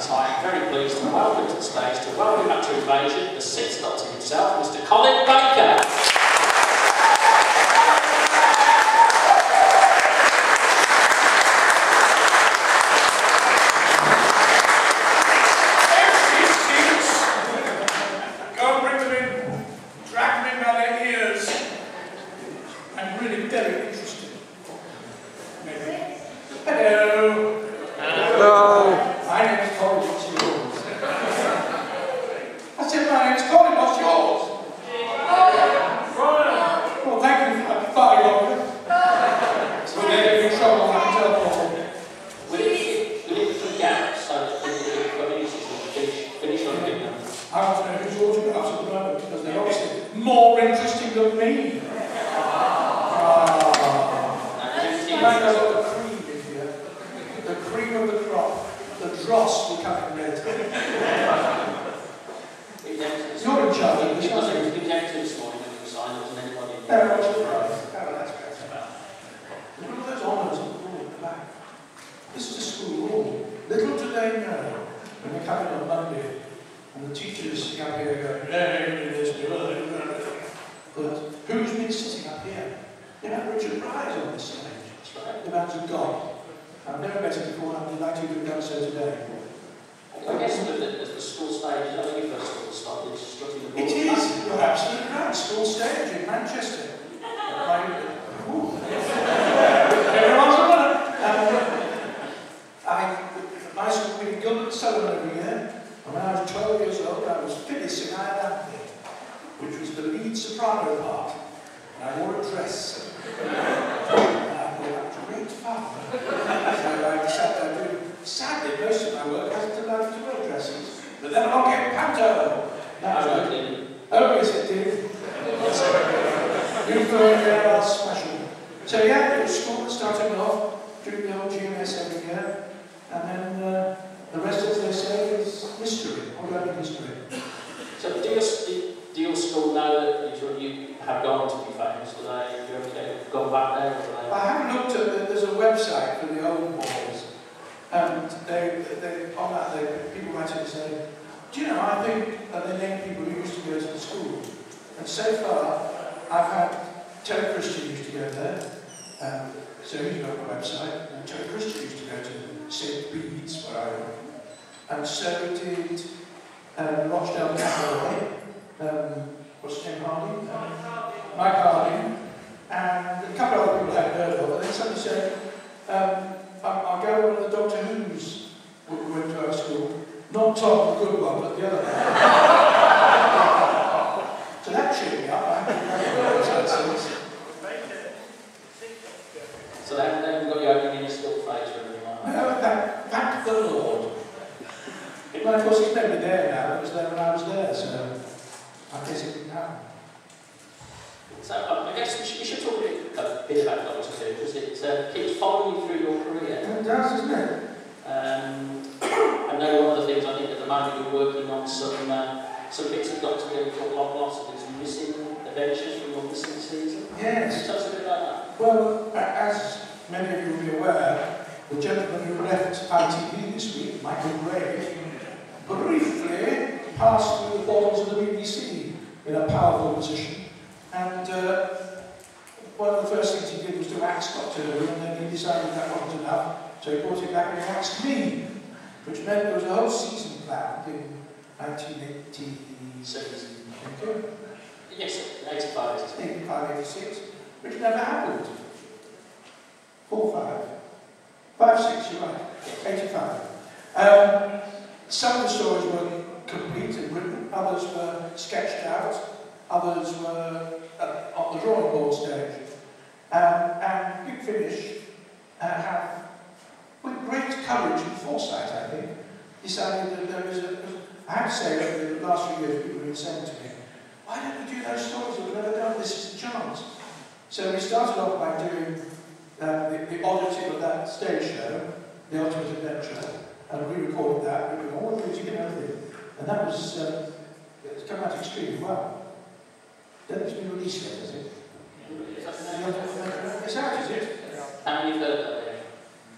moments, I am very pleased to welcome to the stage, to welcome back to Invasion, the sixth Doctor himself, Mr. Colin Baker.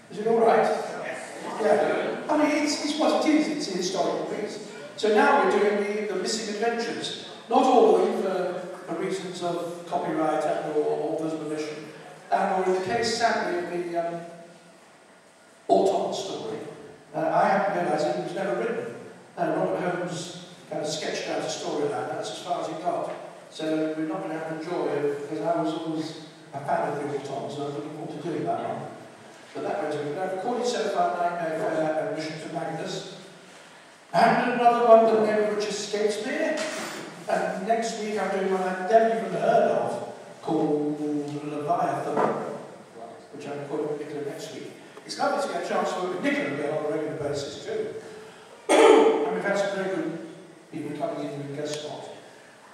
Is it all right? Yeah. I mean, it's what it is. It's a historical piece. So now we're doing the missing adventures. Not all of them for reasons of copyright and or author's permission. Or in the case, sadly, of the Autumn story, I hadn't realised it was never written. Robert Holmes kind of sketched out a storyline, that's as far as he got. So we're not going to have the joy of, because I was always a fan of the Autumn, so I was looking forward to doing that one. But that went to I've recorded so far Nightmare Fair and Mission to Magnus. And another one, the name of which escapes me. And next week I'm doing one I've never even heard of, called Leviathan, which I'm recording with Nicola next week. It's lovely to get a chance to work with Nicola again on a regular basis too. And we've had some very good people coming in with guest spot.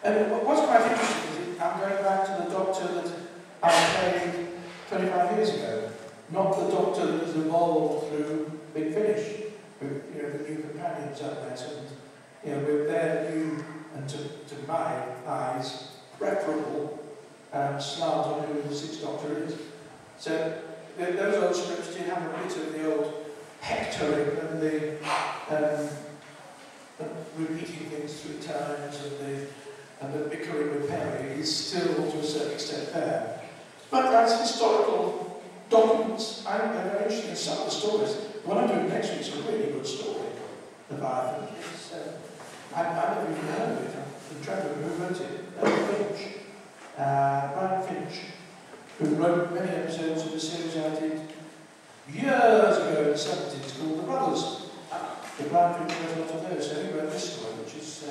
And what's quite interesting is I'm going back to the Doctor that I played 25 years ago, not the Doctor that has evolved through Big Finish, with the new companions up there, and with their new, and to my eyes, preferable slant on who the Sixth Doctor is. So those old scripts did have a bit of the old hectoring and the repeating things 3 times and the bickering with Perry is still to a certain extent there. But as historical documents, I'm very interested in some of the stories. The one I'm doing next week is a really good story. Leviathan. I've never even heard of it. The Trevor who wrote it, Brian Finch, who wrote many episodes of the series I did years ago in the 70s called The Brothers. The Brian Finch wrote a lot of those, so he wrote this story, which is a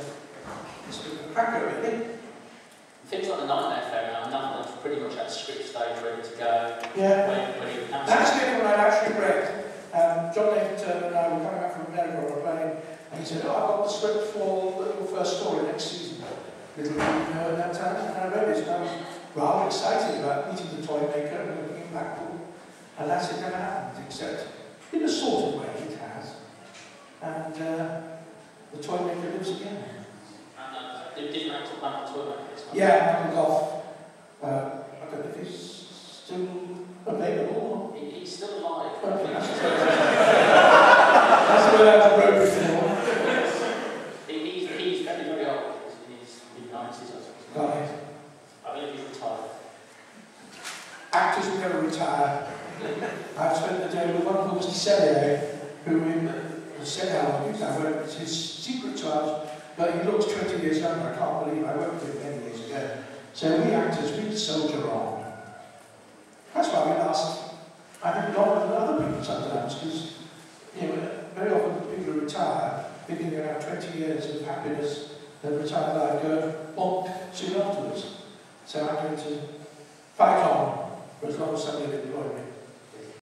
bit of a cracker, really. Things like the Nightmare Fair now, none of them's pretty much at script stage, ready to go. Yeah. When it comes That's the only one I'd actually read. John Nathan Turner and I were coming back from America on a plane, and he said, I've got the script for your first story next season. Little did you know at that time, and I read it, and I was rather excited about meeting the toy maker and looking in Blackpool. And that's it never happened, except in a sort of way it has. And the toy maker lives again. Didn't actually plan to toy makers? Yeah, Michael Goff. I don't know if he's still available. He's still alive. Okay. That's the way I wrote before. He's very, very old. He's mid-90s, I suppose. Right. I believe he's retired. Actors will never retire. I've spent the day with one called Mr. Sellier, who said how long he's now, it's his secret to us, but he looks 20 years younger. I can't believe I worked with him many years ago. So we actors, we soldier on. That's why we last, I think, longer than other people sometimes, because very often people who retire, thinking they're going to have 20 years of happiness, their retired life go bonk soon afterwards. So I'm going to fight on for as long as somebody will employ me.